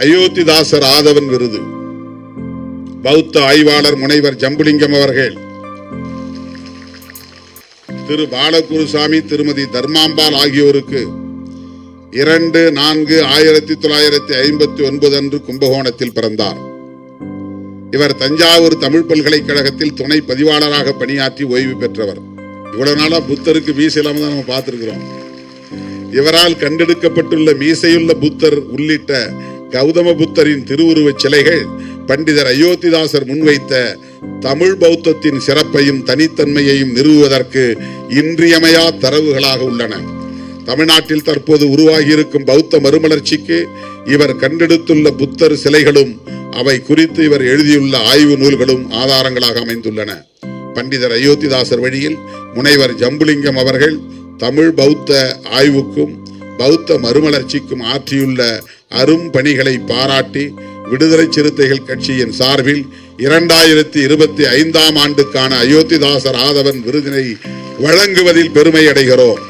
அயோத்திதாசர் ஆதவன் விருது பௌத்த ஆய்வாளர் முனைவர் ஜம்புலிங்கம் அவர்கள் திரு பாலகுருசாமி திருமதி தர்மாம்பாள் ஆகியோருக்கு 2/4/1959 அன்று கும்பகோணத்தில் பிறந்தார். இவர் தஞ்சாவூர் தமிழ் பல்கலைக்கழகத்தில் துணை பதிவாளராக பணியாற்றி ஓய்வு பெற்றவர். இவ்வளவு நாளா புத்தருக்கு மீசை இல்லாம தான் நம்ம பார்த்திருக்கிறோம். இவரால் கண்டெடுக்கப்பட்டுள்ள மீசையுள்ள புத்தர் உள்ளிட்ட கௌதம புத்தரின் திருவுருவச் சிலைகள் பண்டிதர் அயோத்திதாசர் முன்வைத்த தமிழ் பௌத்தத்தின் சிறப்பையும் தனித்தன்மையையும் நிறுவுவதற்கு இன்றியமையா தரவுகளாக உள்ளன. தமிழ்நாட்டில் தற்போது உருவாகியிருக்கும் பௌத்த மறுமலர்ச்சிக்கு இவர் கண்டெடுத்துள்ள புத்தர் சிலைகளும் அவை குறித்து இவர் எழுதியுள்ள ஆய்வு நூல்களும் ஆதாரங்களாக அமைந்துள்ளன. பண்டிதர் அயோத்திதாசர் வழியில் முனைவர் ஜம்புலிங்கம் அவர்கள் தமிழ் பௌத்த ஆய்வுக்கும் பௌத்த மறுமலர்ச்சிக்கும் ஆற்றியுள்ள அரும் பணிகளை பாராட்டி விடுதலை சிறுத்தைகள் கட்சியின் சார்பில் 2025 ஆண்டுக்கான அயோத்திதாசர் ஆதவன் விருதினை வழங்குவதில் பெருமை அடைகிறோம்.